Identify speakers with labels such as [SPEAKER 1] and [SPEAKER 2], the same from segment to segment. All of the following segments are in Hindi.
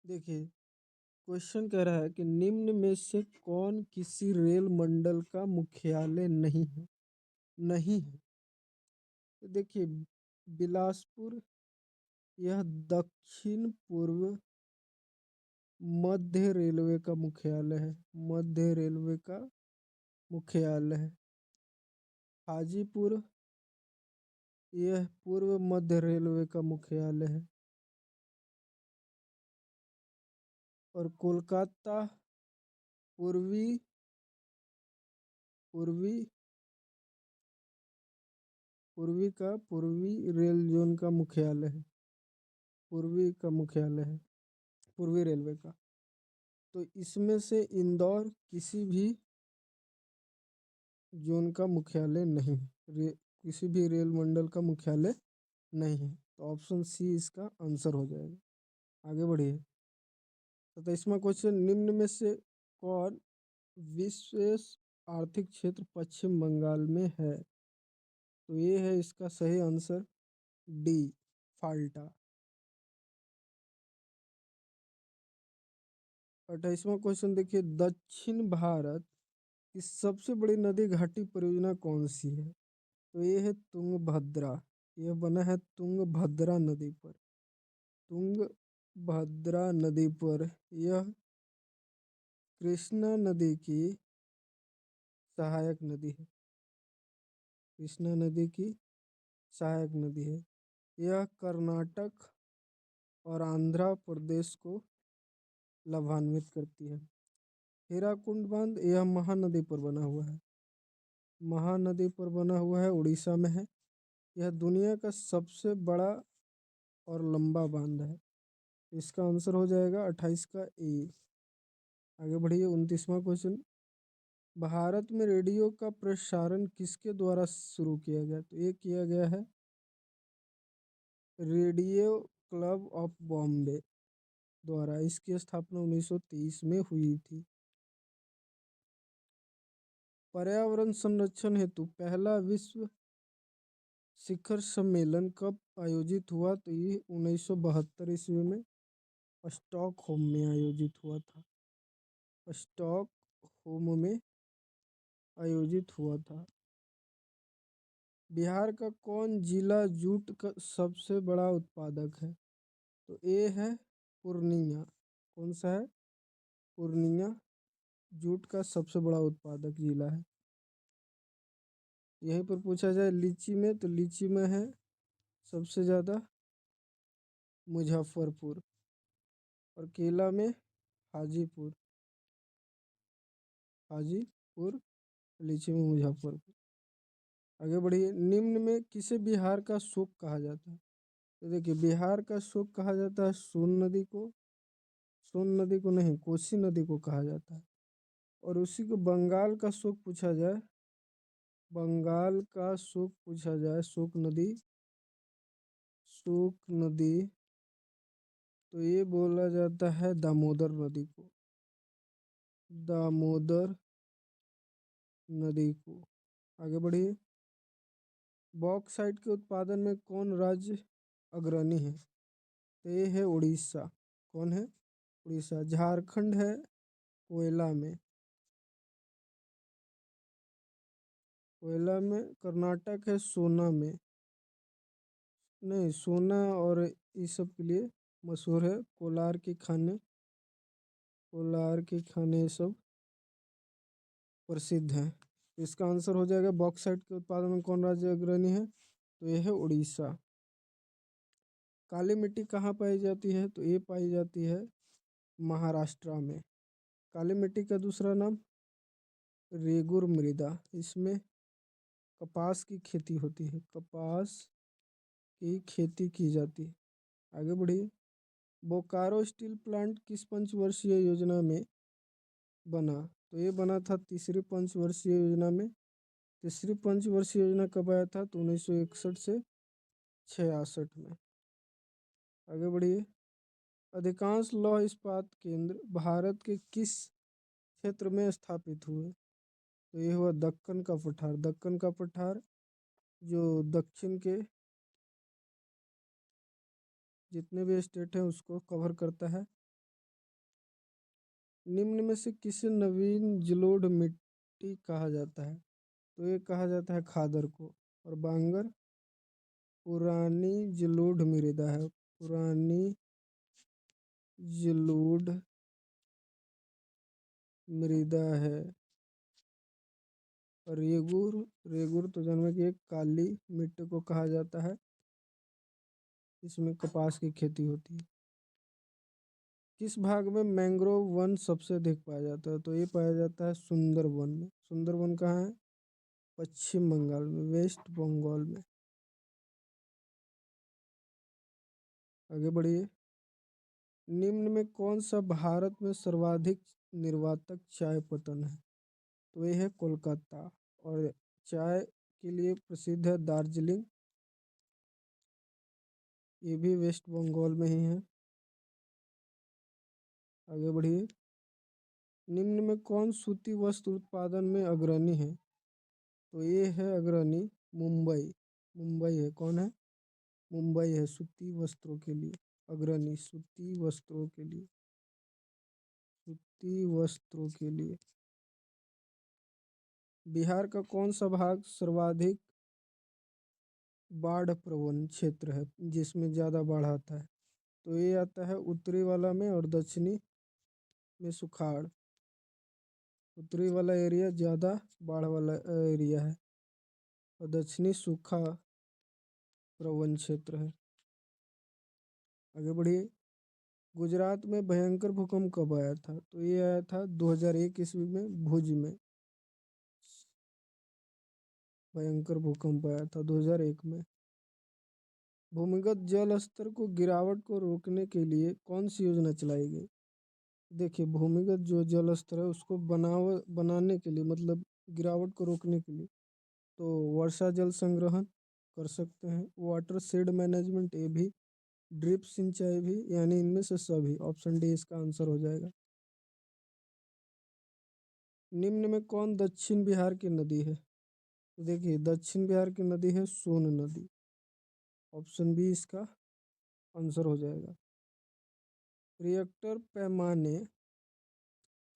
[SPEAKER 1] देखिए, क्वेश्चन कह रहा है कि निम्न में से कौन किसी रेल मंडल का मुख्यालय नहीं है? नहीं है। तो देखिए, बिलासपुर यह दक्षिण पूर्व मध्य रेलवे का मुख्यालय है। मध्य रेलवे का मुख्यालय है। हाजीपुर यह पूर्व मध्य रेलवे का मुख्यालय है। और कोलकाता पूर्वी पूर्वी पूर्वी रेल जोन का मुख्यालय है। पूर्वी का मुख्यालय है, पूर्वी रेलवे का। तो इसमें से इंदौर किसी भी जोन का मुख्यालय नहीं है। किसी भी रेल मंडल का मुख्यालय नहीं है। तो ऑप्शन सी इसका आंसर हो जाएगा। आगे बढ़िए। 27वां क्वेश्चन, निम्न में से कौन विशेष आर्थिक क्षेत्र पश्चिम बंगाल में है? तो ये है इसका सही आंसर डी, फाल्टा। 28वां क्वेश्चन देखिए, दक्षिण भारत की सबसे बड़ी नदी घाटी परियोजना कौन सी है? तो ये है तुंगभद्रा। यह बना है तुंगभद्रा नदी पर। तुंगभद्रा नदी पर यह कृष्णा नदी की सहायक नदी है। कृष्णा नदी की सहायक नदी है। यह कर्नाटक और आंध्र प्रदेश को लाभान्वित करती है। हीराकुंड बांध यह महानदी पर बना हुआ है। महानदी पर बना हुआ है, उड़ीसा में है। यह दुनिया का सबसे बड़ा और लंबा बांध है। इसका आंसर हो जाएगा 28 का ए। आगे बढ़िए। 29वां क्वेश्चन, भारत में रेडियो का प्रसारण किसके द्वारा शुरू किया गया? तो ये किया गया है रेडियो क्लब ऑफ बॉम्बे द्वारा। इसकी स्थापना 1923 में हुई थी। पर्यावरण संरक्षण हेतु पहला विश्व शिखर सम्मेलन कब आयोजित हुआ? तो ये 1972 ईस्वी में स्टॉकहोम में आयोजित हुआ था। स्टॉकहोम में आयोजित हुआ था। बिहार का कौन जिला जूट का सबसे बड़ा उत्पादक है? तो ये है पूर्णिया। कौन सा है? पूर्णिया जूट का सबसे बड़ा उत्पादक जिला है। यहीं पर पूछा जाए लीची में, तो लीची में है सबसे ज़्यादा मुजफ्फरपुर। और केला में हाजीपुर। हाजीपुर, लीची में मुजफ्फरपुर। आगे बढ़िए। निम्न में किसे बिहार का शोक कहा जाता है? तो देखिए, बिहार का शोक कहा जाता है सोन नदी को। सोन नदी को नहीं, कोसी नदी को कहा जाता है। और उसी को बंगाल का शोक पूछा जाए, बंगाल का शोक पूछा जाए, शोक नदी, तो ये बोला जाता है दामोदर नदी को। दामोदर नदी को। आगे बढ़िए। बॉक्साइट के उत्पादन में कौन राज्य अग्रणी है? तो ये है उड़ीसा। कौन है? उड़ीसा। झारखंड है कोयला में। कोयला में। कर्नाटक है सोना में। नहीं, सोना और इस सब के लिए मशहूर है। कोलार के खाने, कोलार के खाने ये सब प्रसिद्ध हैं। इसका आंसर हो जाएगा बॉक्साइट के उत्पादन में कौन राज्य अग्रणी है? तो यह है उड़ीसा। काली मिट्टी कहाँ पाई जाती है? तो ये पाई जाती है महाराष्ट्र में। काली मिट्टी का दूसरा नाम रेगुर मृदा। इसमें कपास की खेती होती है। कपास की खेती की जाती है। आगे बढ़िए। बोकारो स्टील प्लांट किस पंचवर्षीय योजना में बना? तो ये बना था तीसरी पंचवर्षीय योजना में। तीसरी पंचवर्षीय योजना कब आया था? तो 1961 से 66 में। आगे बढ़िए। अधिकांश लौह इस्पात केंद्र भारत के किस क्षेत्र में स्थापित हुए? तो ये हुआ दक्कन का पठार। दक्कन का पठार जो दक्षिण के जितने भी स्टेट हैं उसको कवर करता है। निम्न में से किसे नवीन जलोढ़ मिट्टी कहा जाता है? तो ये कहा जाता है खादर को। और बांगर पुरानी जलोढ़ मृदा है, पुरानी जलोढ़ मृदा है। और रेगुर, रेगुर तो जन्म की एक काली मिट्टी को कहा जाता है, इसमें कपास की खेती होती है। किस भाग में मैंग्रोव वन सबसे अधिक पाया जाता है? तो ये पाया जाता है सुंदरबन में। सुंदरबन कहाँ है? पश्चिम बंगाल में, वेस्ट बंगाल में। आगे बढ़िए। निम्न में कौन सा भारत में सर्वाधिक निर्वातक चाय पत्तन है? तो ये है कोलकाता। और चाय के लिए प्रसिद्ध है दार्जिलिंग, ये भी वेस्ट बंगाल में ही है। आगे बढ़िए। निम्न में कौन सूती वस्त्र उत्पादन में अग्रणी है? तो ये है अग्रणी मुंबई। मुंबई है, कौन है? मुंबई है सूती वस्त्रों के लिए अग्रणी, सूती वस्त्रों के लिए, सूती वस्त्रों के लिए। बिहार का कौन सा भाग सर्वाधिक बाढ़ प्रवण क्षेत्र है, जिसमें ज़्यादा बाढ़ आता है? तो ये आता है उत्तरी वाला में और दक्षिणी में सुखाड़। उत्तरी वाला एरिया ज़्यादा बाढ़ वाला एरिया है और दक्षिणी सूखा प्रवण क्षेत्र है। आगे बढ़िए। गुजरात में भयंकर भूकंप कब आया था? तो ये आया था 2001 ईस्वी में, भुज में भयंकर भूकंप आया था 2001 में। भूमिगत जल स्तर को गिरावट को रोकने के लिए कौन सी योजना चलाई गई? देखिए, भूमिगत जो जल स्तर है उसको बनाने के लिए, मतलब गिरावट को रोकने के लिए, तो वर्षा जल संग्रहण कर सकते हैं, वाटर शेड मैनेजमेंट ये भी, ड्रिप सिंचाई भी, यानी इनमें से सभी। ऑप्शन डी इसका आंसर हो जाएगा। निम्न में कौन दक्षिण बिहार की नदी है? तो देखिए, दक्षिण बिहार की नदी है सोन नदी। ऑप्शन बी इसका आंसर हो जाएगा। रिएक्टर पैमाने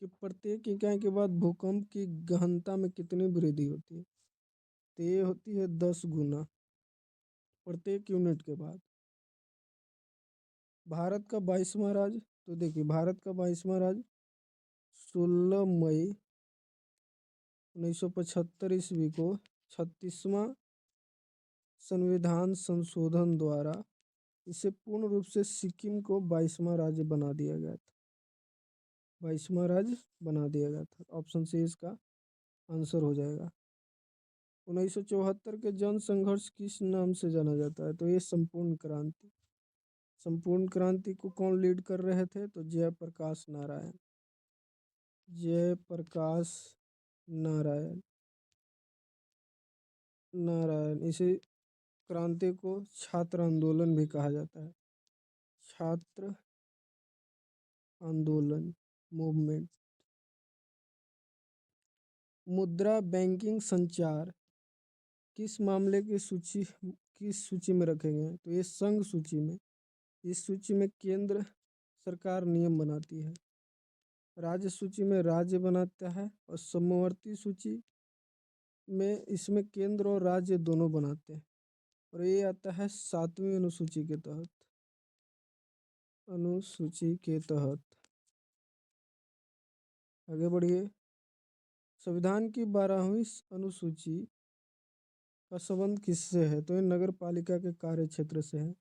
[SPEAKER 1] कि प्रत्येक इकाई के बाद भूकंप की गहनता में कितनी वृद्धि होती है? तो ये होती है 10 गुना प्रत्येक यूनिट के बाद। भारत का 22वां राज्य, तो देखिए भारत का 22वां राज्य 16 मई 1975 ईस्वी को 36वां संविधान संशोधन द्वारा इसे पूर्ण रूप से सिक्किम को 22वां राज्य बना दिया गया था। 22वां राज्य बना दिया गया था। ऑप्शन सी इसका आंसर हो जाएगा। 1974 के जन संघर्ष किस नाम से जाना जाता है? तो ये संपूर्ण क्रांति। संपूर्ण क्रांति को कौन लीड कर रहे थे? तो जयप्रकाश नारायण। जयप्रकाश नारायण, नारायण। इसी क्रांति को छात्र आंदोलन भी कहा जाता है, छात्र आंदोलन मूवमेंट। मुद्रा बैंकिंग संचार किस मामले की सूची, किस सूची में रखे गए हैं? तो ये संघ सूची में। इस सूची में केंद्र सरकार नियम बनाती है, राज्य सूची में राज्य बनाता है, और समवर्ती सूची में इसमें केंद्र और राज्य दोनों बनाते हैं। और ये आता है 7वीं अनुसूची के तहत, अनुसूची के तहत। आगे बढ़िए। संविधान की 12वीं अनुसूची का संबंध किससे है? तो ये नगर पालिका के कार्य क्षेत्र से है।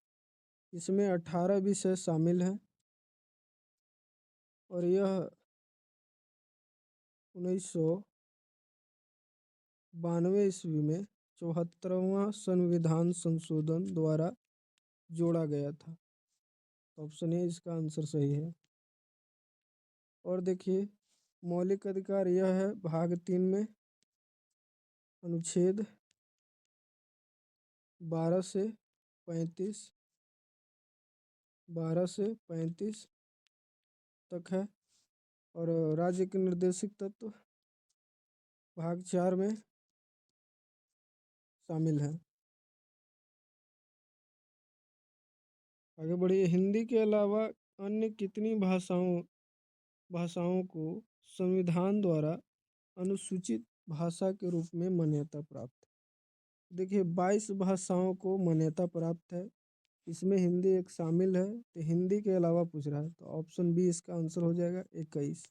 [SPEAKER 1] इसमें 18 विषय शामिल हैं और यह 1992 ईस्वी में 74वां संविधान संशोधन द्वारा जोड़ा गया था। ऑप्शन ए इसका आंसर सही है। और देखिए, मौलिक अधिकार यह है भाग 3 में अनुच्छेद 12 से 35, 12 से 35 तक है। और राज्य के निर्देशिक तत्व भाग 4 में शामिल है। आगे बढ़िए। हिंदी के अलावा अन्य कितनी भाषाओं भाषाओं को संविधान द्वारा अनुसूचित भाषा के रूप में मान्यता प्राप्त है। देखिए 22 भाषाओं को मान्यता प्राप्त है, इसमें हिंदी एक शामिल है। तो हिंदी के अलावा पूछ रहा है तो ऑप्शन बी इसका आंसर हो जाएगा 21।